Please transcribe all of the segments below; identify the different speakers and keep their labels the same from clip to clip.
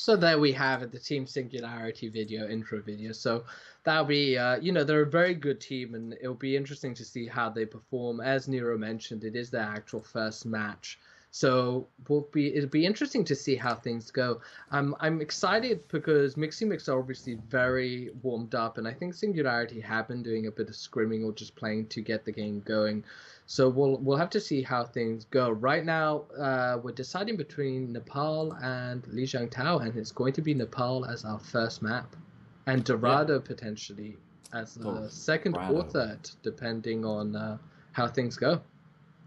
Speaker 1: So there we have it, the Team Singularity video, intro video. So that'll be, they're a very good team, and it'll be interesting to see how they perform. As Nero mentioned, it is their actual first match, so it'll be interesting to see how things go. I'm excited because MixyMix are obviously very warmed up, and I think Singularity have been doing a bit of scrimming or just playing to get the game going. So we'll have to see how things go. Right now, we're deciding between Nepal and Lijiangtao, and it's going to be Nepal as our first map, and Dorado potentially as the second or third, depending on how things go.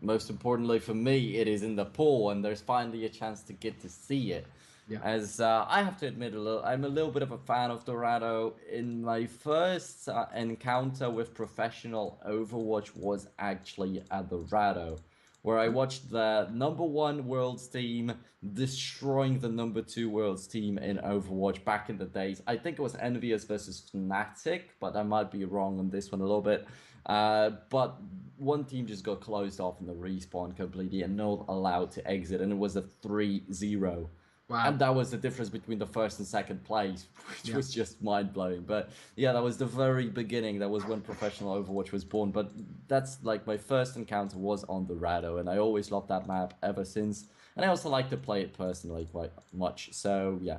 Speaker 2: Most importantly for me, it is in the pool, and there's finally a chance to get to see it.
Speaker 1: Yeah.
Speaker 2: As I have to admit, I'm a little bit of a fan of Dorado. In my first encounter with professional Overwatch was actually at Dorado, where I watched the #1 Worlds team destroying the #2 Worlds team in Overwatch back in the days. I think it was Envious versus Fnatic, but I might be wrong on this one a little bit. But one team just got closed off in the respawn completely and not allowed to exit, and it was a 3-0.
Speaker 1: Wow.
Speaker 2: And that was the difference between the first and second place, which was just mind-blowing. But yeah, that was the very beginning. That was when professional Overwatch was born. But that's like my first encounter was on Dorado, and I always loved that map ever since. And I also like to play it personally quite much. So yeah,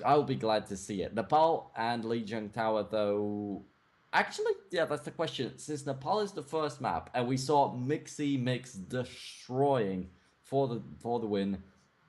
Speaker 2: I'll be glad to see it. Nepal and Lijiang Tower, though. Actually, yeah, that's the question. Since Nepal is the first map, and we saw MixyMix destroying for the win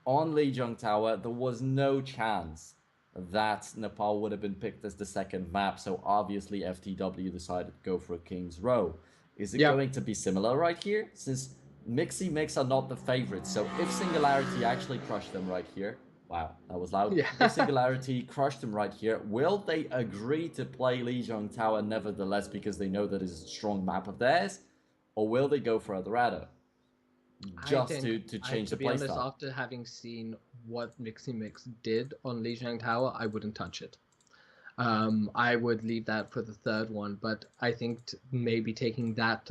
Speaker 2: on Lijiang Tower, there was no chance that Nepal would have been picked as the second map. So obviously FTW decided to go for King's Row. Is it going to be similar right here? Since MixyMix are not the favorites. So if Singularity actually crushed them right here, wow, that was loud.
Speaker 1: Yeah.
Speaker 2: If Singularity crushed them right here, will they agree to play Lijiang Tower nevertheless because they know that it's a strong map of theirs? Or will they go for Dorado? Just to change the playstyle.
Speaker 1: To be honest, after having seen what MixyMix did on Lijiang Tower, I wouldn't touch it. I would leave that for the third one, but I think maybe taking that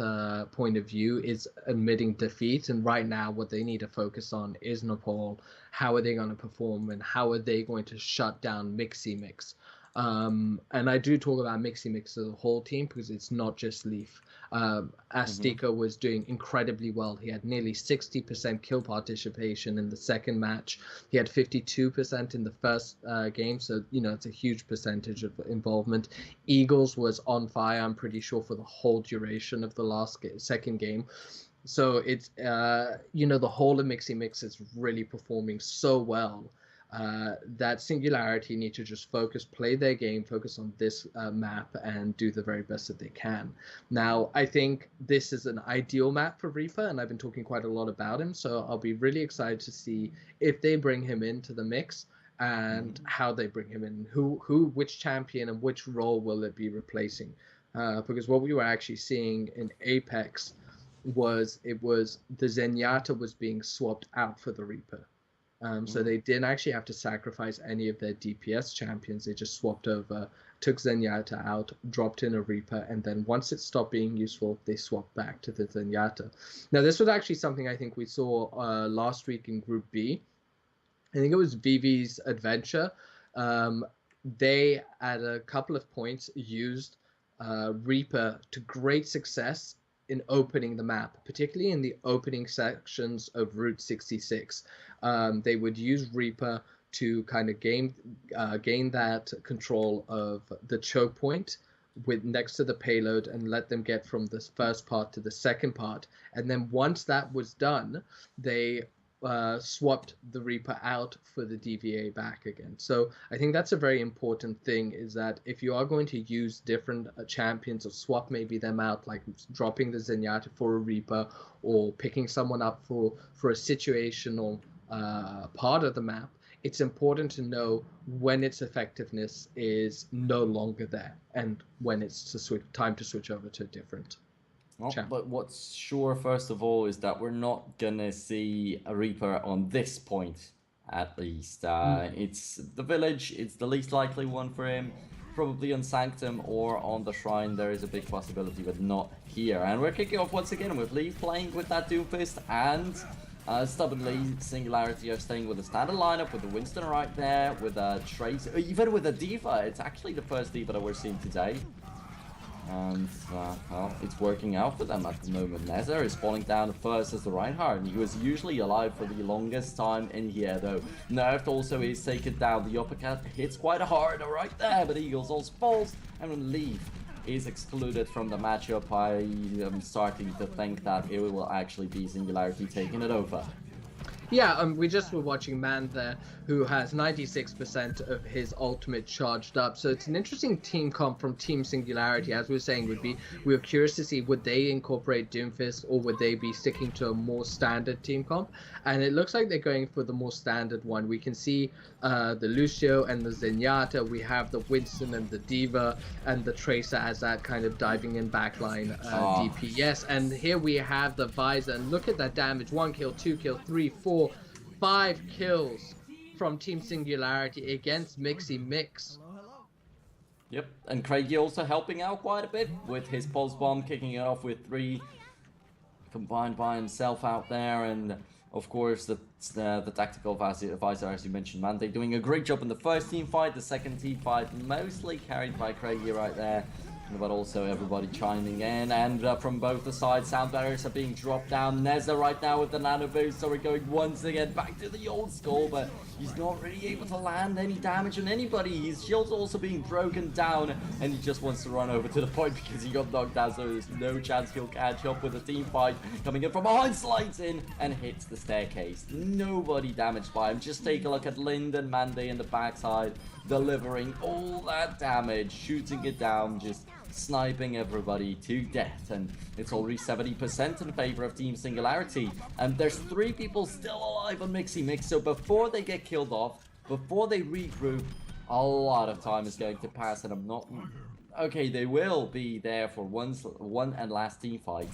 Speaker 1: point of view is admitting defeat, and right now what they need to focus on is Nepal. How are they going to perform, and how are they going to shut down MixyMix? And I do talk about MixyMix as a whole team because it's not just Leaf. Azteca was doing incredibly well. He had nearly 60% kill participation in the second match. He had 52% in the first game, so it's a huge percentage of involvement. Eagles was on fire, I'm pretty sure, for the whole duration of the second game. So it's the whole of MixyMix is really performing so well. That Singularity need to just play their game, focus on this map, and do the very best that they can. Now, I think this is an ideal map for Reaper, and I've been talking quite a lot about him, so I'll be really excited to see if they bring him into the mix and how they bring him in, which champion and which role will it be replacing. Because what we were actually seeing in Apex was the Zenyatta was being swapped out for the Reaper. So they didn't actually have to sacrifice any of their DPS champions. They just swapped over, took Zenyatta out, dropped in a Reaper, and then once it stopped being useful, they swapped back to the Zenyatta. Now, this was actually something I think we saw last week in Group B. I think it was VV's Adventure. They, at a couple of points, used Reaper to great success in opening the map, particularly in the opening sections of Route 66. They would use Reaper to kind of gain that control of the choke point next to the payload and let them get from the first part to the second part. And then once that was done, they swapped the Reaper out for the DVA back again. So I think that's a very important thing, is that if you are going to use different champions or swap maybe them out, like dropping the Zenyatta for a Reaper or picking someone up for a situational part of the map, it's important to know when its effectiveness is no longer there and when it's time to switch over to a different.
Speaker 2: But what's sure, first of all, is that we're not gonna see a Reaper on this point, at least. It's the village, it's the least likely one for him. Probably on Sanctum or on the Shrine, there is a big possibility, but not here. And we're kicking off once again with Leaf playing with that Doomfist and Stubbornly, Singularity are staying with a standard lineup, with the Winston right there, with a Trace, even with a Diva. It's actually the first Diva that we're seeing today. And, well, it's working out for them at the moment. NEZER is falling down first as the Reinhardt, and he was usually alive for the longest time in here, though. Nerfed also is taken down. The uppercut hits quite hard right there, but Eagles also falls, and Leaf is excluded from the matchup. I am starting to think that it will actually be Singularity taking it over.
Speaker 1: Yeah, we just were watching Man there, who has 96% of his ultimate charged up. So it's an interesting team comp from Team Singularity. As we were saying, we were curious to see would they incorporate Doomfist or would they be sticking to a more standard team comp. And it looks like they're going for the more standard one. We can see the Lucio and the Zenyatta. We have the Winston and the Diva and the Tracer as that kind of diving in backline DPS. And here we have the Visor. And look at that damage: 1 kill, 2 kill, 3, 4, 5 kills from Team Singularity against MixyMix.
Speaker 2: Yep, and Craigie also helping out quite a bit with his pulse bomb, kicking it off with 3 combined by himself out there, and of course the tactical advisor, as you mentioned, MountainDew doing a great job in the first team fight. The second team fight mostly carried by Craigie right there, but also everybody chiming in, and from both the sides, sound barriers are being dropped down. NEZER right now with the nano boost, so we're going once again back to the old school, but he's not really able to land any damage on anybody. His shield's also being broken down, and he just wants to run over to the point because he got knocked down, so there's no chance he'll catch up with the team fight. Coming in from behind, slides in, and hits the staircase. Nobody damaged by him. Just take a look at Lind and Mandy in the backside, delivering all that damage, shooting it down, just sniping everybody to death, and it's already 70% in favor of Team Singularity, and there's 3 people still alive on MixyMix, so before they get killed off, before they regroup, a lot of time is going to pass, and I'm not... Okay, they will be there for one and last team fight.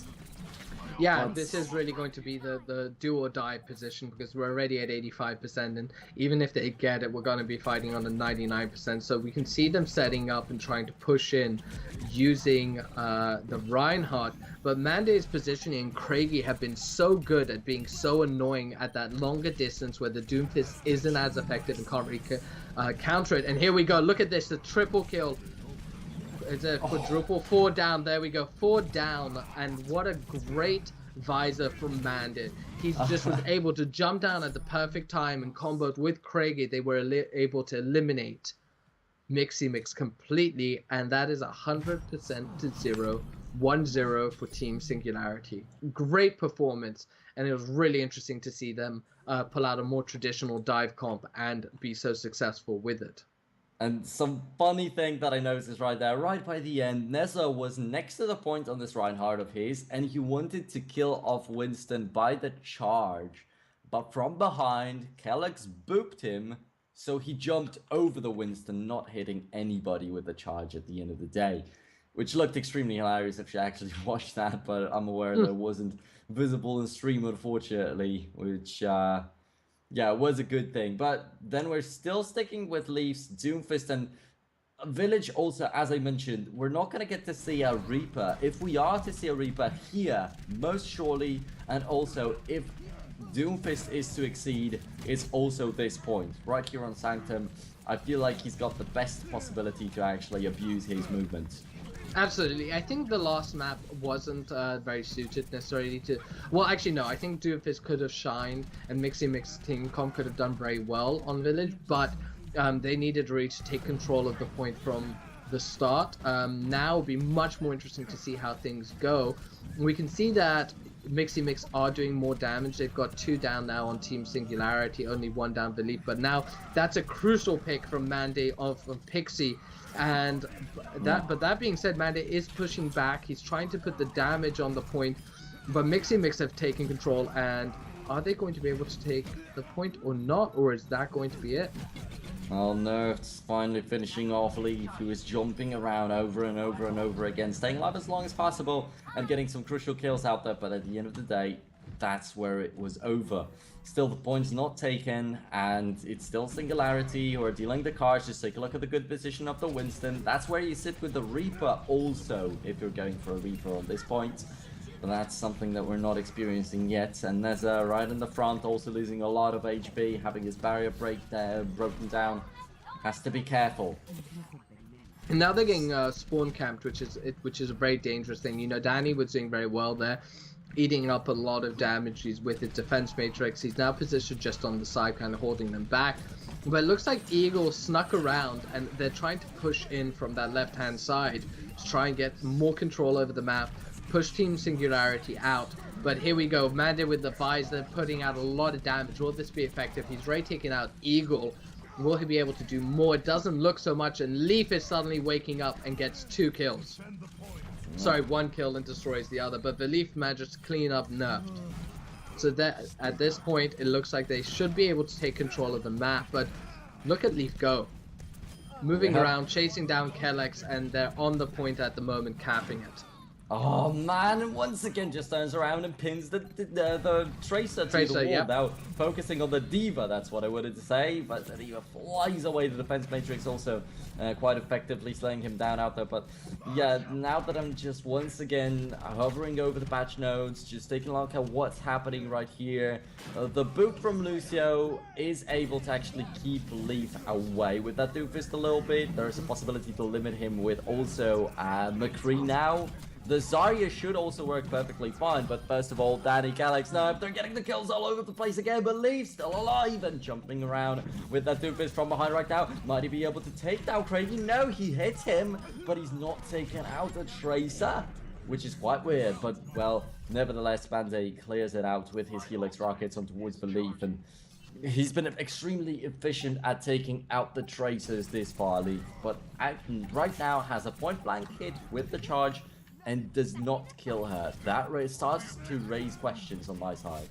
Speaker 1: Yeah, this is really going to be the do or die position, because we're already at 85%, and even if they get it, we're going to be fighting on the 99%. So we can see them setting up and trying to push in using the Reinhardt. But Mandy's positioning and Craigie have been so good at being so annoying at that longer distance where the Doomfist isn't as effective and can't really counter it. And here we go. Look at this, the triple kill. It's a quadruple, 4 down. There we go, 4 down, and what a great visor from Mandy. He's just was able to jump down at the perfect time and comboed with Craigie. They were able to eliminate MixyMix completely, and that is 100% to 0, 1-0 for Team Singularity. Great performance, and it was really interesting to see them pull out a more traditional dive comp and be so successful with it.
Speaker 2: And some funny thing that I noticed right there, right by the end, NEZER was next to the point on this Reinhardt of his, and he wanted to kill off Winston by the charge. But from behind, Kellex booped him, so he jumped over the Winston, not hitting anybody with the charge at the end of the day. Which looked extremely hilarious if you actually watched that, but I'm aware that it wasn't visible in stream, unfortunately, which... yeah, it was a good thing. But then we're still sticking with Leafs, Doomfist, and Village also, as I mentioned, we're not going to get to see a Reaper. If we are to see a Reaper here, most surely, and also if Doomfist is to exceed, it's also this point. Right here on Sanctum, I feel like he's got the best possibility to actually abuse his movement.
Speaker 1: Absolutely. I think the last map wasn't very suited necessarily to... Well, actually, no. I think Doomfist could have shined, and MixyMix Team Comp could have done very well on Village, but they needed really to take control of the point from the start. Now it'll be much more interesting to see how things go. We can see that MixyMix are doing more damage. They've got 2 down now on Team Singularity, only 1 down Village, but now that's a crucial pick from Mandy of Pixie. And that being said, Mandy is pushing back. He's trying to put the damage on the point, but MixyMix have taken control. And are they going to be able to take the point or not, or is that going to be it?
Speaker 2: Well, Nerf's finally finishing off Leaf, who is jumping around over and over and over again, staying alive as long as possible and getting some crucial kills out there. But at the end of the day, that's where it was over. Still, the point's not taken, and it's still Singularity who are dealing the cards. Just take a look at the good position of the Winston. That's where you sit with the Reaper also, if you're going for a Reaper on this point. But that's something that we're not experiencing yet. And NezA right in the front, also losing a lot of HP, having his barrier broken down. Has to be careful.
Speaker 1: And now they're getting spawn camped, which is a very dangerous thing. You know, Danny was doing very well there, eating up a lot of damage. He's with his defense matrix. He's now positioned just on the side, kind of holding them back. But it looks like Eagle snuck around, and they're trying to push in from that left-hand side to try and get more control over the map, push Team Singularity out. But here we go, MountainDew with the visor, putting out a lot of damage. Will this be effective? He's already taken out Eagle. Will he be able to do more? It doesn't look so much, and Leaf is suddenly waking up and gets 2 kills. Sorry, 1 kill and destroys the other, but the Leaf manages to clean up nerfed. So that at this point, it looks like they should be able to take control of the map, but look at Leaf go. Moving around, chasing down Kellex, and they're on the point at the moment, capping it.
Speaker 2: Oh man, and once again just turns around and pins the Tracer to the wall.
Speaker 1: Yep.
Speaker 2: Now focusing on the D.Va, that's what I wanted to say, but the D.Va flies away. The defense matrix also quite effectively slaying him down out there. But yeah, now that I'm just once again hovering over the patch notes, just taking a look at what's happening right here, the boot from Lucio is able to actually keep Leaf away with that Doomfist a little bit. There is a possibility to limit him with also McCree now. The Zarya should also work perfectly fine, but first of all, Danny, Caseking, no, they're getting the kills all over the place again, but Leaf still alive and jumping around with that Doomfist from behind right now. Might he be able to take down Craigie? No, he hits him, but he's not taken out the Tracer, which is quite weird, but well, nevertheless, Bande clears it out with his Helix rockets on towards the Leaf, and he's been extremely efficient at taking out the Tracers this far, Leaf, but right now has a point-blank hit with the charge, and does not kill her. That starts to raise questions on my side.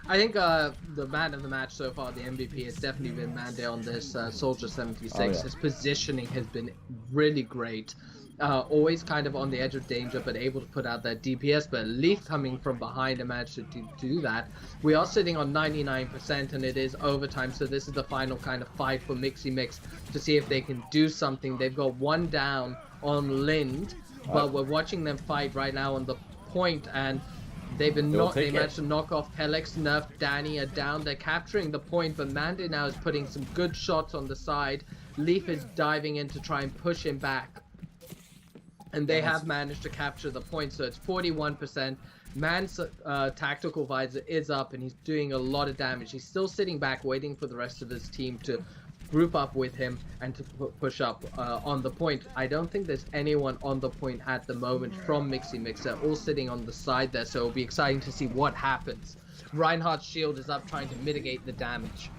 Speaker 1: I think the man of the match so far, the MVP, has definitely been MountainDew on this Soldier 76.
Speaker 2: Oh, yeah.
Speaker 1: His positioning has been really great. Always kind of on the edge of danger, but able to put out that DPS. But Leaf coming from behind and managed to do that. We are sitting on 99%, and it is overtime. So this is the final kind of fight for MixyMix to see if they can do something. They've got 1 down on Lind. But we're watching them fight right now on the point, and they managed to knock off Kellex, nerf Danny are down. They're capturing the point, but MountainDew now is putting some good shots on the side. Leaf is diving in to try and push him back, and they have managed to capture the point. So it's 41%. Man's tactical visor is up, and he's doing a lot of damage. He's still sitting back, waiting for the rest of his team to group up with him and to push up on the point. I don't think there's anyone on the point at the moment from MixyMix. They're all sitting on the side there, so it'll be exciting to see what happens. Reinhardt's shield is up, trying to mitigate the damage.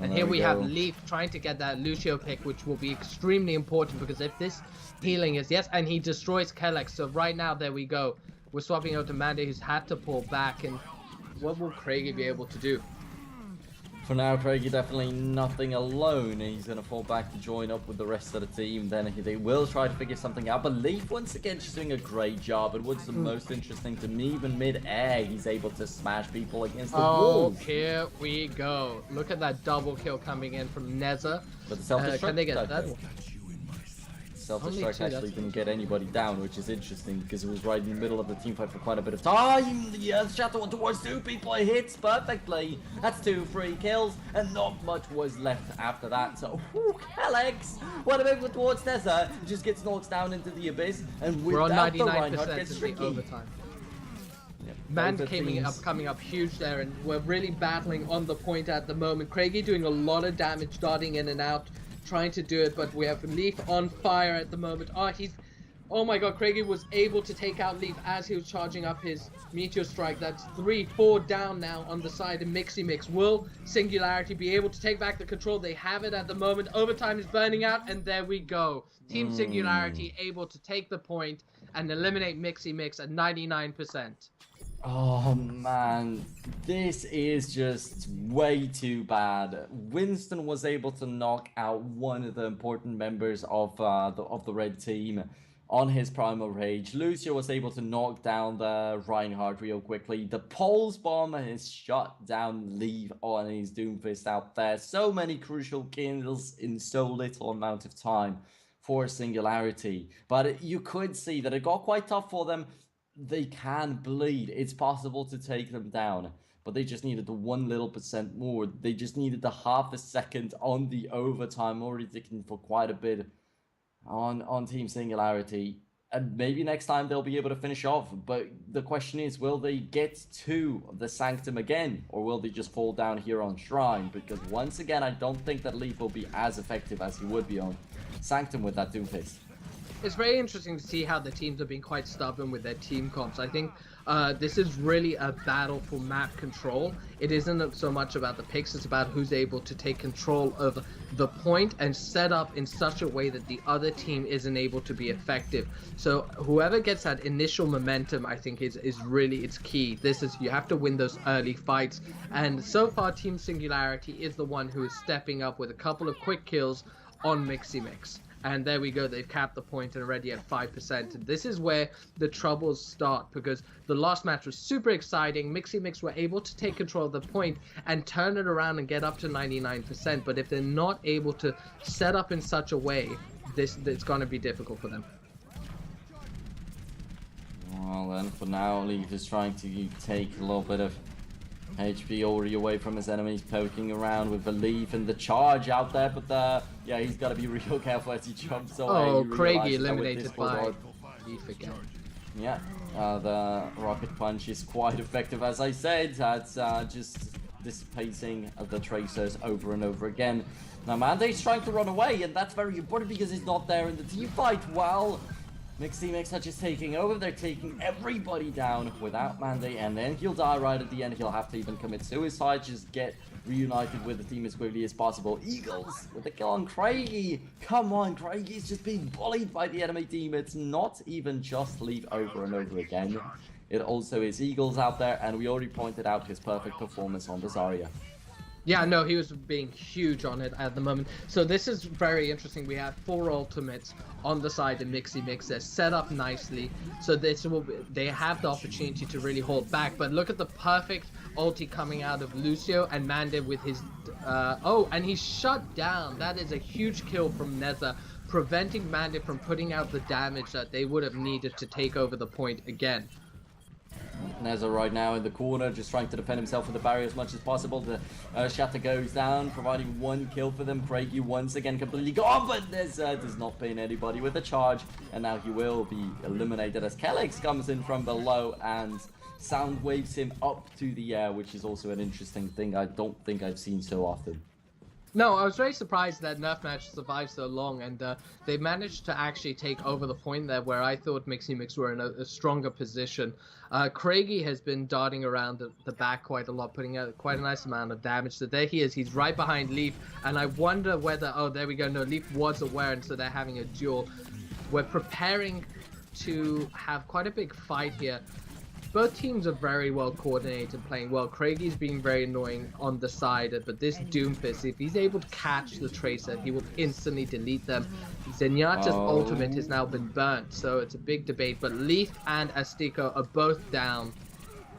Speaker 1: And here we have Leaf trying to get that Lucio pick, which will be extremely important, because if this healing is and he destroys Kellex. So right now, there we go. We're swapping out to MountainDew, who's had to pull back, and what will Craigie be able to do?
Speaker 2: For now, Craigie definitely nothing alone. He's going to fall back to join up with the rest of the team. Then they will try to figure something out. But Leaf, once again, just doing a great job. And what's the most interesting to me, even mid-air, he's able to smash people against the walls.
Speaker 1: Here we go. Look at that double kill coming in from NezA.
Speaker 2: But the self-destruct
Speaker 1: can they get that one?
Speaker 2: Self-destruct actually didn't get anybody down, which is interesting because it was right in the middle of the team fight for quite a bit of time. The Shadow towards 2 people, it hits perfectly. That's 2 free kills, and not much was left after that. So, Kellex, what a big one towards NezA, just gets knocked down into the abyss, and without the Reinhardt gets tricky.
Speaker 1: Overtime. Man coming up huge there, and we're really battling on the point at the moment. Craigie doing a lot of damage, darting in and out, trying to do it, but we have Leaf on fire at the moment. Oh my god, Craigie was able to take out Leaf as he was charging up his Meteor Strike. That's 3-4 down now on the side of MixyMix. Will Singularity be able to take back the control? They have it at the moment. Overtime is burning out, and there we go. Team Singularity able to take the point and eliminate MixyMix at 99%.
Speaker 2: Oh man, this is just way too bad. Winston was able to knock out one of the important members of the red team on his primal rage. Lucio was able to knock down the Reinhardt real quickly. The Pulse Bomb has shut down Leaf on his Doomfist out there. So many crucial kills in so little amount of time for Singularity. But you could see that it got quite tough for them. they can bleed. It's possible to take them down, but they just needed the one little percent more. They just needed the half a second on the overtime, already ticking for quite a bit on Team Singularity. And maybe next time they'll be able to finish off. But the question is, will they get to the Sanctum again? Or will they just fall down here on Shrine? Because once again, I don't think that Leaf will be as effective as he would be on Sanctum with that Doomfist.
Speaker 1: It's very interesting to see how the teams are being quite stubborn with their team comps. I think this is really a battle for map control. It isn't so much about the picks, it's about who's able to take control of the point and set up in such a way that the other team isn't able to be effective. So whoever gets that initial momentum, I think is really, it's key. You have to win those early fights. And so far, Team Singularity is the one who is stepping up with a couple of quick kills on MixyMix. And there we go, they've capped the point and already at 5%. And this is where the troubles start, because the last match was super exciting. MixyMix were able to take control of the point and turn it around and get up to 99%. But if they're not able to set up in such a way, it's going to be difficult for them.
Speaker 2: Well then, for now, Leaf is trying to take a little bit of HP already away from his enemies, poking around with the Leaf and the charge out there, but yeah, he's got to be real careful as he jumps away.
Speaker 1: Oh, Craigie eliminated by Leaf again.
Speaker 2: Yeah, the Rocket Punch is quite effective, as I said. That's just dissipating the Tracers over and over again. Now, Mandate's trying to run away, and that's very important because he's not there in the team fight. Well, MixyMix are just taking over. They're taking everybody down without Mandate, and then he'll die right at the end. He'll have to even commit suicide, just get reunited with the team as quickly as possible. Eagles with the kill on Craigie. Come on, Craigie's just being bullied by the enemy team. It's not even just Leaf over and over again. It also is Eagles out there, and we already pointed out his perfect performance on the Zarya.
Speaker 1: Yeah, no, he was being huge on it at the moment. So this is very interesting. We have 4 ultimates on the side of MixyMix. They're set up nicely. So they have the opportunity to really hold back. But look at the perfect ulti coming out of Lucio and Manda with his... and he's shut down. That is a huge kill from Nether, preventing Manda from putting out the damage that they would have needed to take over the point again.
Speaker 2: Neza right now in the corner, just trying to defend himself with the barrier as much as possible. The Shatter goes down, providing 1 kill for them. Craigie once again completely gone, but Neza does not pin anybody with a charge, and now he will be eliminated as Kellex comes in from below and sound waves him up to the air, which is also an interesting thing I don't think I've seen so often.
Speaker 1: No, I was very surprised that Nerf match survived so long, and they managed to actually take over the point there where I thought MixyMix were in a stronger position. Craigie has been darting around the back quite a lot, putting out quite a nice amount of damage. So there he is, he's right behind Leaf, and I wonder whether, oh, there we go, no, Leaf was aware, and so they're having a duel. We're preparing to have quite a big fight here. Both teams are very well coordinated, playing well. Craigie's being very annoying on the side, but this Doomfist, if he's able to catch the Tracer, he will instantly delete them. Zenyatta's ultimate has now been burnt, so it's a big debate, but Leaf and Astico are both down,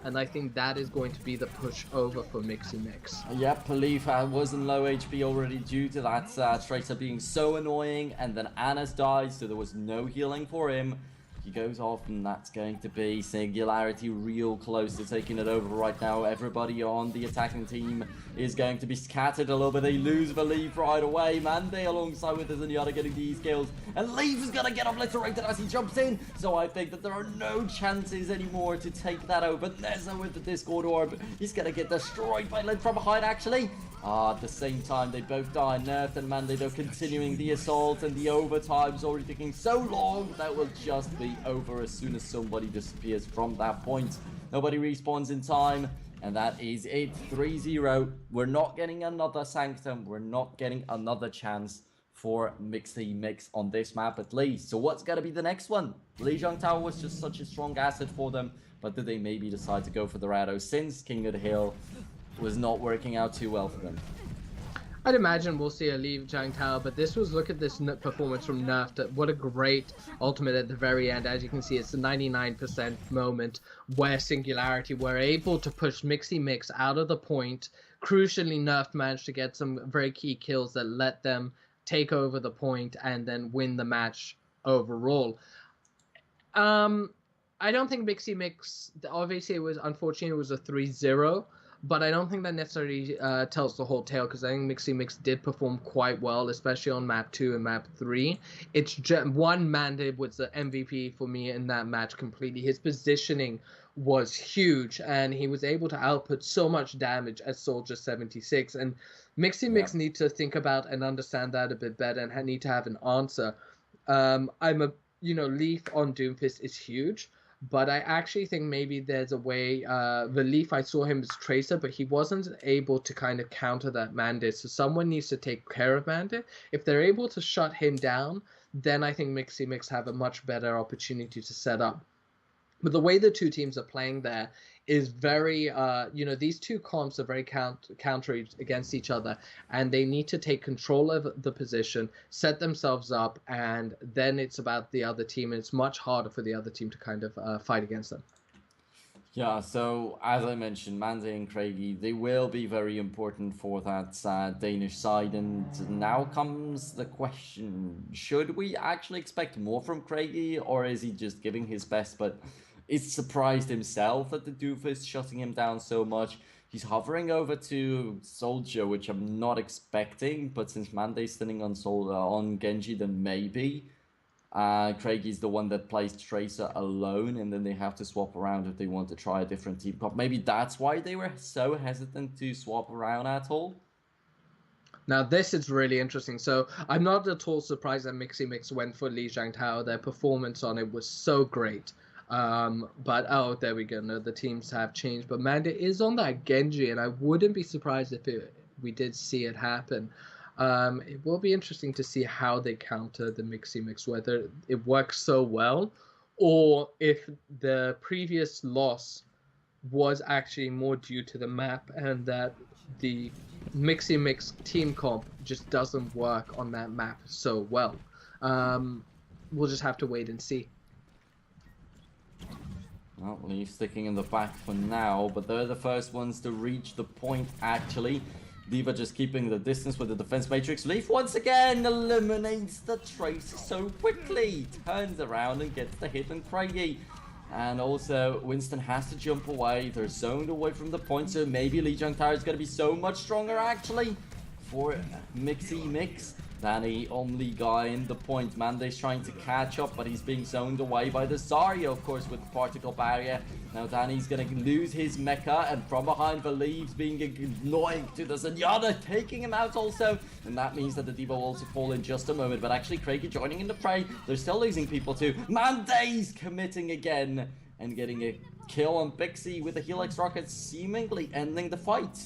Speaker 1: and I think that is going to be the push over for MixyMix.
Speaker 2: Yep, Leaf was in low HP already due to that Tracer being so annoying, and then Anas died, so there was no healing for him. He goes off, and that's going to be Singularity real close to taking it over right now. Everybody on the attacking team is going to be scattered a little bit. They lose the Leaf right away. Mande alongside with Zenyatta getting these kills. And Leaf is going to get obliterated as he jumps in. So I think that there are no chances anymore to take that over. Neza with the Discord Orb. He's going to get destroyed by Lid from behind, actually. At the same time, they both die. Nerf and Mande, though, continuing the assault, and the overtime's already taking so long that will just be over as soon as somebody disappears from that point. Nobody respawns in time, and that is it. 3-0. We're not getting another Sanctum. We're not getting another chance for MixyMix on this map, at least. So what's going to be the next one? Lijiang Tower was just such a strong asset for them, but did they maybe decide to go for the Rado since King of the Hill was not working out too well for them?
Speaker 1: I'd imagine we'll see a Lijiang Tower, but this was, look at this performance from Nerf. What a great ultimate at the very end. As you can see, it's the 99% moment where Singularity were able to push MixyMix out of the point. Crucially, Nerf managed to get some very key kills that let them take over the point and then win the match overall. I don't think MixyMix, obviously it was, unfortunately, it was a 3-0, but I don't think that necessarily tells the whole tale, because I think MixyMix did perform quite well, especially on map 2 and map 3. It's just one Mande was the MVP for me in that match completely. His positioning was huge, and he was able to output so much damage as Soldier 76, and MixyMix need to think about and understand that a bit better and need to have an answer. Leaf on Doomfist is huge, but I actually think maybe there's a way. The Leaf, I saw him as Tracer, but he wasn't able to kind of counter that Mande. So someone needs to take care of Mande. If they're able to shut him down, then I think MixyMix have a much better opportunity to set up. But the way the two teams are playing there is very, these two comps are very counter against each other, and they need to take control of the position, set themselves up, and then it's about the other team, and it's much harder for the other team to kind of fight against them.
Speaker 2: Yeah, so as I mentioned, Mande and Craigie, they will be very important for that Danish side, and now comes the question, should we actually expect more from Craigie, or is he just giving his best, but is surprised himself at the Doofus shutting him down so much? He's hovering over to Soldier, which I'm not expecting, but since Mande's sitting on Genji, then maybe. Craigie's the one that plays Tracer alone, and then they have to swap around if they want to try a different team comp. Maybe that's why they were so hesitant to swap around at all.
Speaker 1: Now this is really interesting. So I'm not at all surprised that MixyMix went for Lijiang Tao. Their performance on it was so great. But there we go. No, the teams have changed. But Mande is on that Genji, and I wouldn't be surprised if we did see it happen. It will be interesting to see how they counter the MixyMix, whether it works so well, or if the previous loss was actually more due to the map, and that the MixyMix team comp just doesn't work on that map so well. We'll just have to wait and see.
Speaker 2: Well, Leaf sticking in the back for now, but they're the first ones to reach the point, actually. Diva just keeping the distance with the defense matrix. Leaf once again eliminates the Tracer so quickly. Turns around and gets the hit on Craigie. And also, Winston has to jump away. They're zoned away from the point, so maybe Lijiang Tao is going to be so much stronger, actually, for MixyMix. Danny, only guy in the point. Mande's trying to catch up, but he's being zoned away by the Zarya, of course, with the particle barrier. Now Danny's gonna lose his mecha, and from behind the leaves being annoying to the Zenyatta, taking him out also. And that means that the Diva will also fall in just a moment. But actually, Craigie joining in the fray. They're still losing people too. Mande's committing again and getting a kill on Pixie with the Helix Rocket, seemingly ending the fight.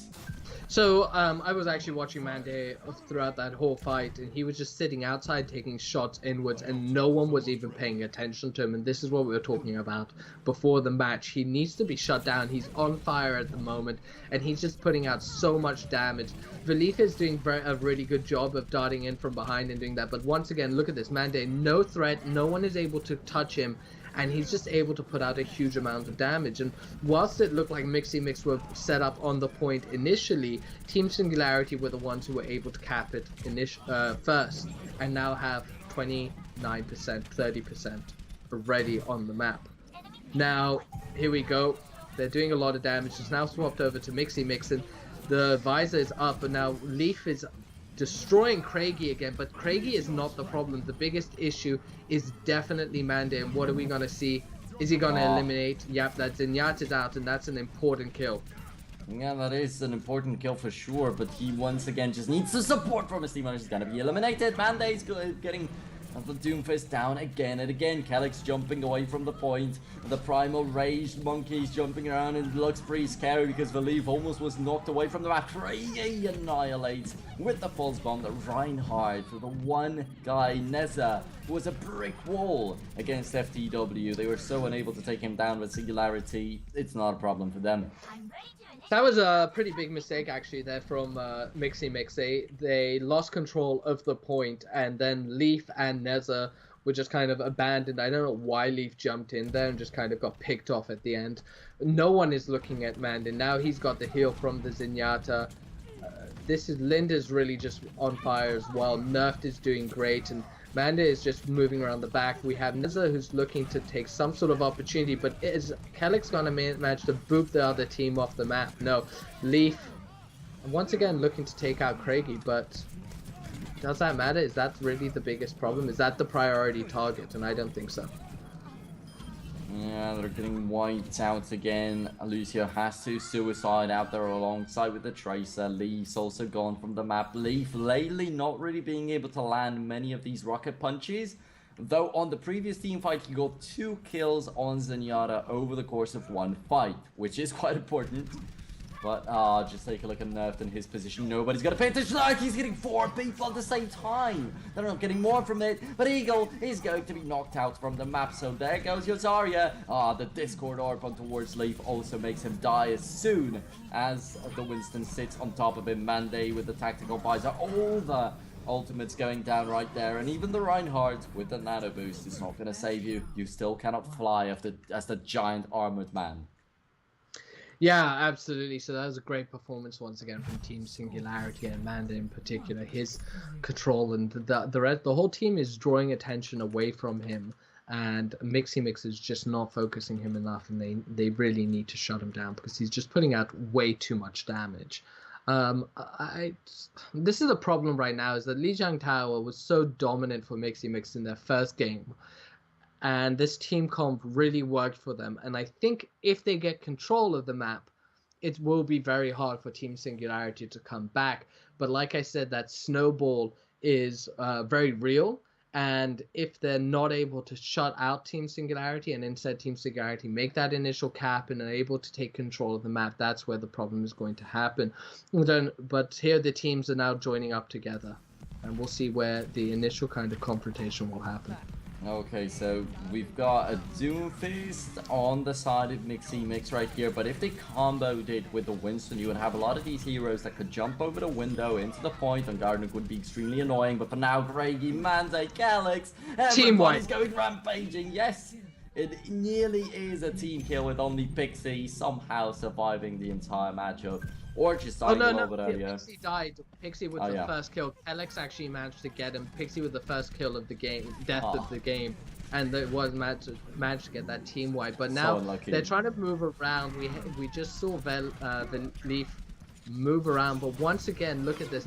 Speaker 1: So I was actually watching Mande throughout that whole fight, and he was just sitting outside taking shots inwards, and no one was even paying attention to him. And this is what we were talking about before the match. He needs to be shut down. He's on fire at the moment, and he's just putting out so much damage. Valifa is doing a really good job of darting in from behind and doing that. But once again, look at this. Mande, no threat. No one is able to touch him. And he's just able to put out a huge amount of damage. And whilst it looked like MixyMix were set up on the point initially, Team Singularity were the ones who were able to cap it first, and now have 29%, 30% already on the map. Now, here we go. They're doing a lot of damage. It's now swapped over to MixyMix, and the visor is up, and now Leaf is destroying Craigie again, but Craigie is not the problem. The biggest issue is definitely Mande, and what are we going to see? Is he going to eliminate? Yep, that Zenyatta's out, and that's an important kill.
Speaker 2: Yeah, that is an important kill for sure, but he once again just needs the support from his team. He's going to be eliminated. Mande's getting the Doomfist down again and again. Calyx jumping away from the point. The Primal Rage Monkey's jumping around, and it looks pretty scary because Valiv almost was knocked away from the map. Craigie annihilates with the Pulse Bomb that Reinhardt, for the one guy, Neza, who was a brick wall against FTW. They were so unable to take him down with Singularity. It's not a problem for them.
Speaker 1: That was a pretty big mistake actually there from MixyMix. They lost control of the point, and then Leaf and Neza were just kind of abandoned. I don't know why Leaf jumped in there and just kind of got picked off at the end. No one is looking at Mande. Now he's got the heal from the Zenyatta. Linda's really just on fire as well. Nerfed is doing great, and Manda is just moving around the back. We have Neza who's looking to take some sort of opportunity, but is Kellick's gonna manage to boop the other team off the map? No. Leaf, once again, looking to take out Craigie, but does that matter? Is that really the biggest problem? Is that the priority target? And I don't think so.
Speaker 2: Yeah, they're getting wiped out again. Lucio has to suicide out there alongside with the Tracer. Leaf's also gone from the map. Leaf lately not really being able to land many of these rocket punches. Though on the previous team fight, he got 2 kills on Zenyatta over the course of 1 fight, which is quite important. But just take a look at Nerf in his position. Nobody's gonna pay attention. Like he's hitting 4 people at the same time. They're not getting more from it. But Eagle is going to be knocked out from the map. So there goes Yosaria. The Discord orb on towards Leaf also makes him die as soon as the Winston sits on top of him. Mande with the tactical visor. All the ultimates going down right there. And even the Reinhardt with the nano boost is not gonna save you. You still cannot fly as the giant armored man.
Speaker 1: Yeah, absolutely. So that was a great performance once again from Team Singularity and Amanda in particular. His control and the whole team is drawing attention away from him, and MixyMix is just not focusing him enough, and they really need to shut him down because he's just putting out way too much damage. This is a problem right now, is that Lijiang Tower was so dominant for MixyMix in their first game. And this team comp really worked for them. And I think if they get control of the map, it will be very hard for Team Singularity to come back. But like I said, that snowball is very real. And if they're not able to shut out Team Singularity and instead Team Singularity make that initial cap and are able to take control of the map, that's where the problem is going to happen. But here the teams are now joining up together. And we'll see where the initial kind of confrontation will happen.
Speaker 2: Okay, so we've got a Doomfist on the side of MixyMix right here, but if they comboed it with the Winston, you would have a lot of these heroes that could jump over the window into the point, and Gardner would be extremely annoying, but for now, Craigie, Mande, Calyx, everybody's going rampaging. Yes, it nearly is a team kill with only Pixie somehow surviving the entire matchup. Or just dying a little bit earlier.
Speaker 1: Pixie died. Pixie with the first kill. Alex actually managed to get him. Pixie with the first kill of the game, death of the game, and it was managed to get that team wipe. But now they're trying to move around. We just saw the Leaf move around, but once again, look at this.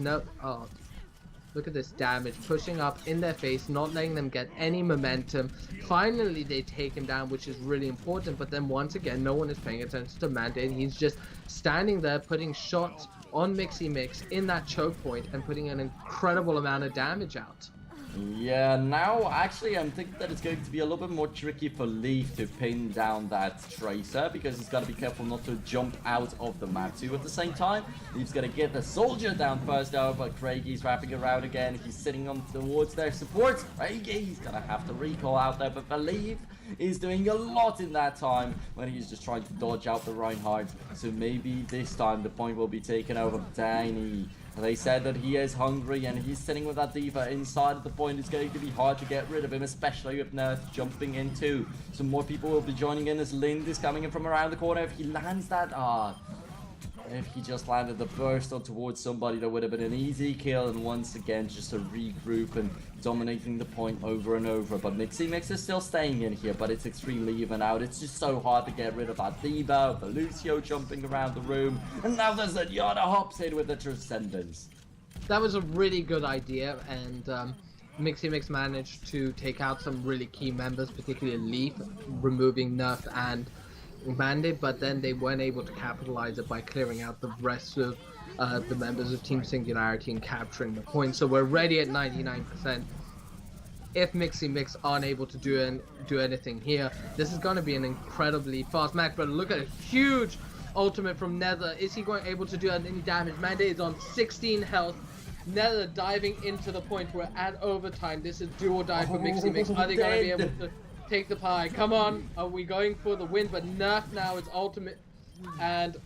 Speaker 1: Look at this damage pushing up in their face, not letting them get any momentum. Finally, they take him down, which is really important. But then once again, no one is paying attention to Mandate. He's just standing there, putting shots on MixyMix in that choke point and putting an incredible amount of damage out.
Speaker 2: Yeah, now actually I'm thinking that it's going to be a little bit more tricky for Leaf to pin down that Tracer, because he's got to be careful not to jump out of the map too at the same time. Leaf's going to get the soldier down first though, but Craigie's wrapping around again. He's sitting on towards their support. Craigie's going to have to recall out there, but Leaf is doing a lot in that time when he's just trying to dodge out the Reinhardt. So maybe this time the point will be taken over. Tiny. They said that he is hungry and he's sitting with that diva inside of the point. It's going to be hard to get rid of him, especially with Nerf jumping in too. Some more people will be joining in as Lind is coming in from around the corner. If he lands that, if he just landed the burst on towards somebody, that would have been an easy kill. And once again, just a regroup and dominating the point over and over. But MixyMix is still staying in here, but it's extremely even out. It's just so hard to get rid of that Diva, the Lucio jumping around the room. And now there's a Yada hops in with the Transcendence.
Speaker 1: That was a really good idea, and MixyMix managed to take out some really key members, particularly Leaf, removing Nerf and Bandit, but then they weren't able to capitalize it by clearing out the rest of the members of Team Singularity and capturing the point. So we're ready at 99%. If MixyMix aren't able to do anything here, this is going to be an incredibly fast match. But look at a huge ultimate from Nether. Is he able to do any damage? Mandate is on 16 health. Nether diving into the point. We're at overtime. This is do or die for MixyMix. Are they going to be able to take the pie? Come on, are we going for the win? But Nerf now is ultimate, and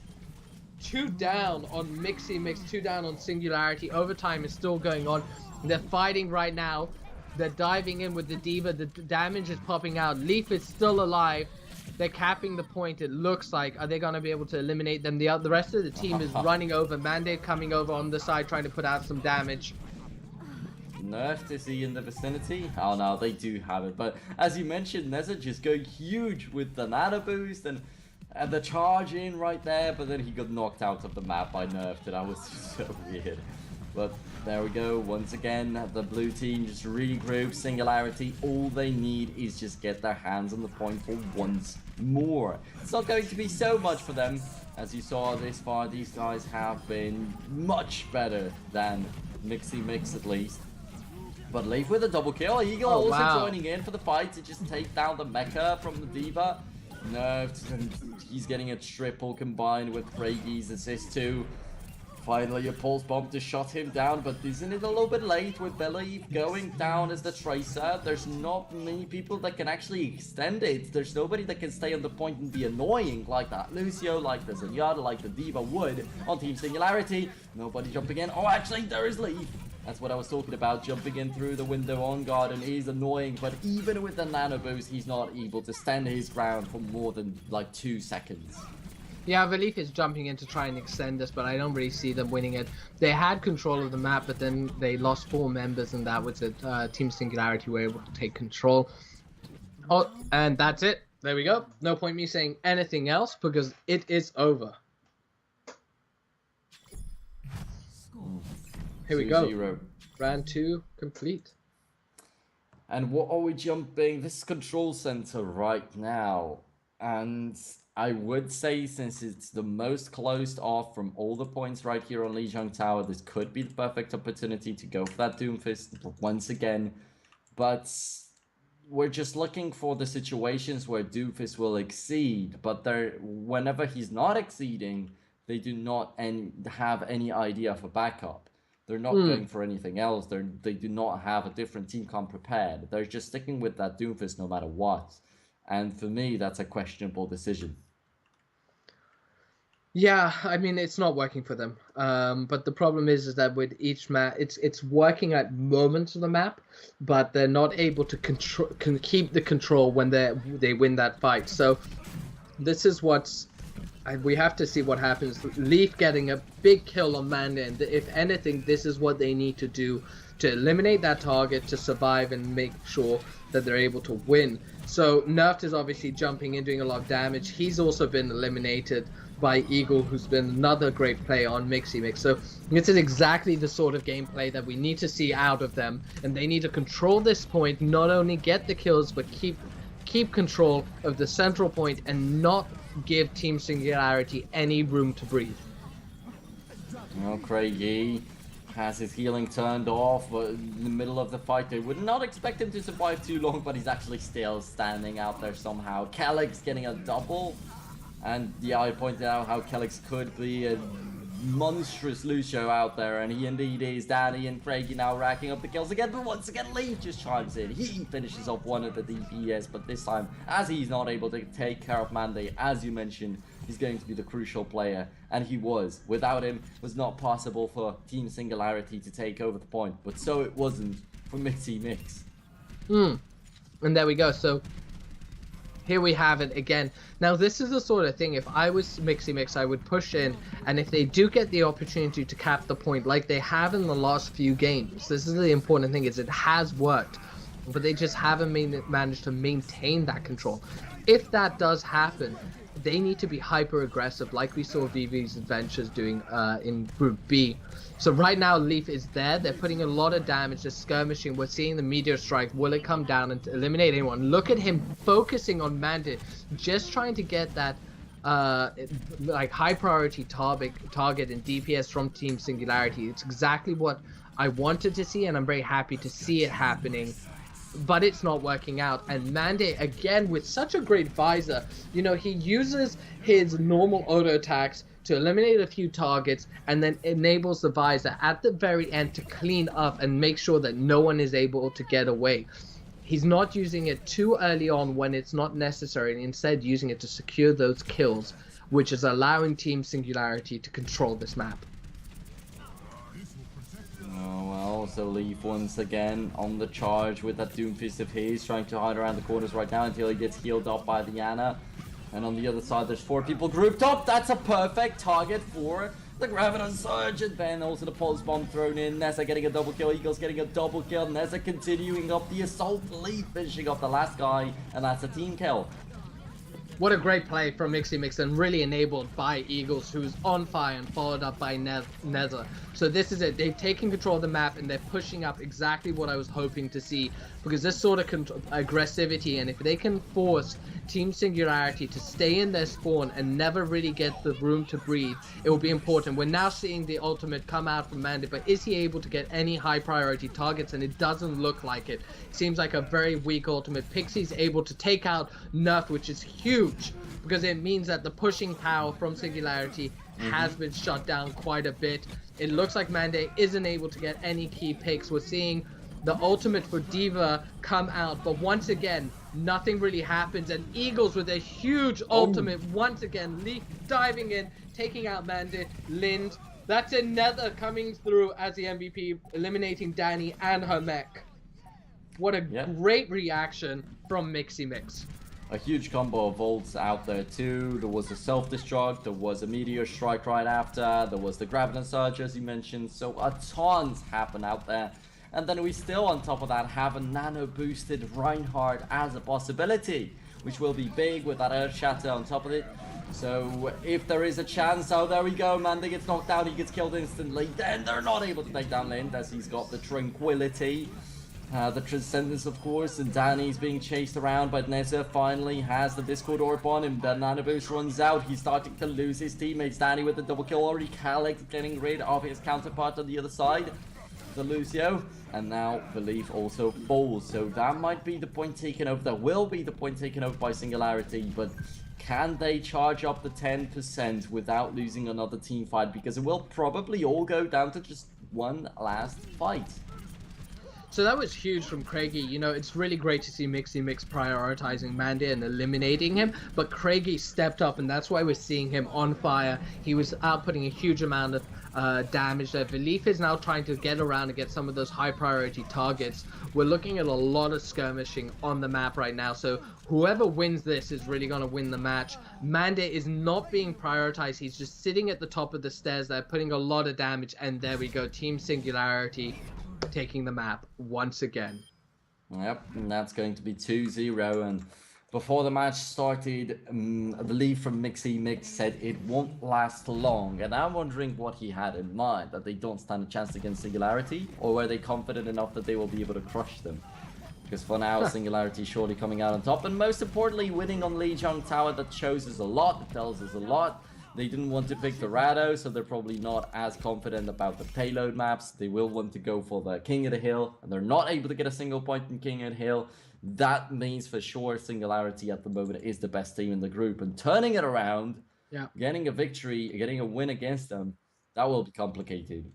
Speaker 1: 2 down on MixyMix, 2 down on Singularity. Overtime is still going on. They're fighting right now. They're diving in with the Diva. The damage is popping out. Leaf is still alive. They're capping the point, it looks like. Are they going to be able to eliminate them? The rest of the team is running over. Mandate coming over on the side, trying to put out some damage.
Speaker 2: nerfed? Is he in the vicinity? Oh no, they do have it. But as you mentioned, NEZA just going huge with the nano boost and the charge in right there, but then he got knocked out of the map by nerf. That was so weird. But there we go. Once again, the blue team just regroup. Singularity, all they need is just get their hands on the point for once more. It's not going to be so much for them. As you saw this far, these guys have been much better than MixyMix at least. But Leaf with a double kill. Eagle also joining in for the fight to just take down the mecha from the D.Va. Nerfed, and he's getting a triple combined with Craigy's assist too. Finally, a pulse bomb to shut him down, but isn't it a little bit late with Belief going down as the Tracer? There's not many people that can actually extend it. There's nobody that can stay on the point and be annoying like that Lucio, like the Zenyatta, like the D.Va would on Team Singularity. Nobody jumping in. Oh, actually, there is Leaf. That's what I was talking about, jumping in through the window on guard, and is annoying, but even with the nano boost, he's not able to stand his ground for more than like 2 seconds.
Speaker 1: Yeah, Belief is jumping in to try and extend this, but I don't really see them winning it. They had control of the map, but then they lost 4 members, and that was it. Team Singularity were able to take control. Oh, and that's it. There we go. No point me saying anything else, because it is over. Here we go.
Speaker 2: 2-0.
Speaker 1: Round 2 complete.
Speaker 2: And what are we jumping? This is control center right now. And I would say, since it's the most closed off from all the points right here on Lijiang Tower, this could be the perfect opportunity to go for that Doomfist once again. But we're just looking for the situations where Doomfist will exceed. But whenever he's not exceeding, they do not have any idea for backup. They're not going for anything else. They do not have a different team comp prepared. They're just sticking with that Doomfist no matter what. And for me, that's a questionable decision.
Speaker 1: Yeah, I mean, it's not working for them. But the problem is that with each map, it's working at moments of the map, but they're not able to keep the control when they win that fight. So this is what's... we have to see what happens. Leaf getting a big kill on Manda, and if anything, this is what they need to do to eliminate that target, to survive and make sure that they're able to win. So Nerfed is obviously jumping in, doing a lot of damage. He's also been eliminated by Eagle, who's been another great player on MixyMix. So this is exactly the sort of gameplay that we need to see out of them, and they need to control this point, not only get the kills, but keep control of the central point and not give Team Singularity any room to breathe.
Speaker 2: Well, Craigie has his healing turned off, but in the middle of the fight, they would not expect him to survive too long, but he's actually still standing out there somehow. Calyx getting a double, and yeah, I pointed out how Calyx could be a monstrous Lucio out there, and he indeed is. Danny and Craigie now racking up the kills again, but once again Leaf just chimes in. He finishes off one of the DPS, but this time, as he's not able to take care of Manday, as you mentioned, he's going to be the crucial player, and he was. Without him, it was not possible for Team Singularity to take over the point, but so it wasn't for MixyMix.
Speaker 1: And there we go. So here we have it again. Now this is the sort of thing, if I was MixyMix, I would push in, and if they do get the opportunity to cap the point like they have in the last few games, this is the important thing, is it has worked, but they just haven't managed to maintain that control. If that does happen, they need to be hyper aggressive, like we saw VV's Adventures doing in Group B. So right now Leaf is there, they're putting a lot of damage, they're skirmishing, we're seeing the meteor strike. Will it come down and eliminate anyone? Look at him focusing on Mandit, just trying to get that like high priority target and DPS from Team Singularity. It's exactly what I wanted to see, and I'm very happy to see it happening. But it's not working out, and Mandate again with such a great visor. You know, he uses his normal auto attacks to eliminate a few targets, and then enables the visor at the very end to clean up and make sure that no one is able to get away. He's not using it too early on when it's not necessary, and instead using it to secure those kills, which is allowing Team Singularity to control this map.
Speaker 2: Oh well, so Leaf once again on the charge with that Doomfist of his, trying to hide around the corners right now until he gets healed up by the Ana. And on the other side, there's 4 people grouped up. That's a perfect target for The Graviton Surge, and then also the Pulse Bomb thrown in. Neza getting a double kill, Eagles getting a double kill. Neza continuing up the assault, Leaf finishing off the last guy, and that's a team kill.
Speaker 1: What a great play from MixyMix, and really enabled by Eagles, who's on fire, and followed up by Neza. So this is it. They've taken control of the map, and they're pushing up exactly what I was hoping to see. Because this sort of aggressivity, and if they can force Team Singularity to stay in their spawn and never really get the room to breathe, it will be important. We're now seeing the ultimate come out from Mandy, but is he able to get any high priority targets? And it doesn't look like it. Seems like a very weak ultimate. Pixie's able to take out Nerf, which is huge, because it means that the pushing power from Singularity has been shut down quite a bit. It looks like Mande isn't able to get any key picks. We're seeing the ultimate for D.Va come out, but once again, nothing really happens, and Eagles with a huge ultimate once again, Leaf diving in, taking out Mande, Lind. That's another coming through as the MVP, eliminating Danny and her mech. What a great reaction from MixyMix.
Speaker 2: A huge combo of ults out there too. There was a self-destruct, there was a meteor strike right after, there was the Graviton Surge as you mentioned, so a tons happen out there. And then we still on top of that have a nano boosted Reinhardt as a possibility, which will be big with that Earth Shatter on top of it. So if there is a chance, oh there we go, Mande gets knocked down, he gets killed instantly, then they're not able to take down Lind as he's got the Tranquility. The Transcendence, of course, and Danny's being chased around, but Neza finally has the Discord Orb on him. The Nano Boost runs out. He's starting to lose his teammates. Danny with the double kill already. Kalex getting rid of his counterpart on the other side, the Lucio. And now Belief also falls. So that might be the point taken over. That will be the point taken over by Singularity, but can they charge up the 10% without losing another team fight? Because it will probably all go down to just one last fight.
Speaker 1: So that was huge from Craigie. You know, it's really great to see MixyMix prioritizing Mande and eliminating him, but Craigie stepped up, and that's why we're seeing him on fire. He was outputting a huge amount of damage there. Belief is now trying to get around and get some of those high priority targets. We're looking at a lot of skirmishing on the map right now, so whoever wins this is really going to win the match. Mande is not being prioritized. He's just sitting at the top of the stairs there, putting a lot of damage, and there we go. Team Singularity taking the map once again.
Speaker 2: Yep, and that's going to be 2-0. And before the match started, I believe from MixyMix said it won't last long. And I'm wondering what he had in mind, that they don't stand a chance against Singularity, or were they confident enough that they will be able to crush them? Because for now, Singularity surely coming out on top, and most importantly, winning on Lijiang Tower. That shows us a lot, it tells us a lot. They didn't want to pick the Rado, so they're probably not as confident about the payload maps. They will want to go for the King of the Hill, and they're not able to get a single point in King of the Hill. That means for sure Singularity at the moment is the best team in the group, and turning it around, getting a victory, getting a win against them, that will be complicated.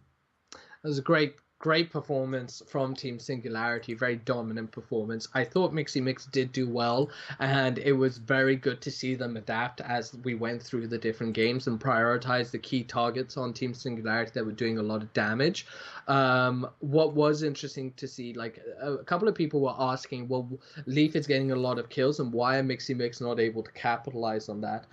Speaker 1: That was a great performance from Team Singularity, very dominant performance. I thought MixyMix did do well, and it was very good to see them adapt as we went through the different games and prioritize the key targets on Team Singularity that were doing a lot of damage. What was interesting to see, like a couple of people were asking, well, Leaf is getting a lot of kills, and why are MixyMix not able to capitalize on that?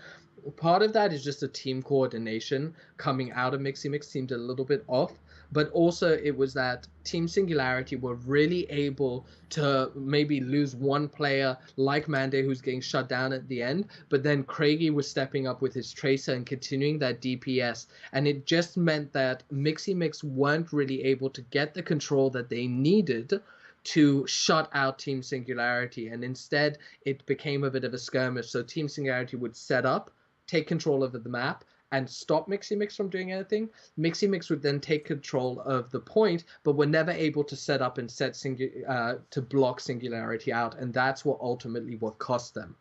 Speaker 1: Part of that is just a team coordination coming out of MixyMix seemed a little bit off. But also it was that Team Singularity were really able to maybe lose one player like Mande, who's getting shut down at the end, but then Craigie was stepping up with his Tracer and continuing that DPS, and it just meant that MixyMix weren't really able to get the control that they needed to shut out Team Singularity, and instead it became a bit of a skirmish. So Team Singularity would set up, take control of the map, and stop MixyMix from doing anything. MixyMix would then take control of the point, but were never able to set up and set to block Singularity out, and that's what ultimately what cost them.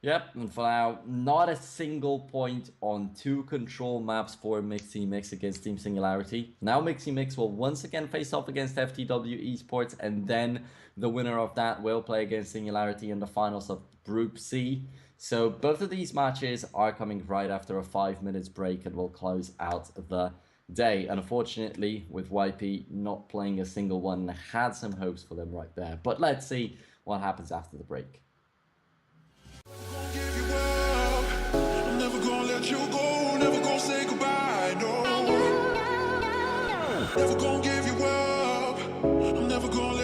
Speaker 2: Yep, and for now, not a single point on 2 control maps for MixyMix against Team Singularity. Now MixyMix will once again face off against FTW Esports, and then the winner of that will play against Singularity in the finals of Group C. So both of these matches are coming right after a 5 minutes break, and will close out the day. And unfortunately, with YP not playing a single one, I had some hopes for them right there. But let's see what happens after the break.
Speaker 3: I'm never gonna let you go, never gonna say goodbye, no. Never gonna give you up. I'm never gonna let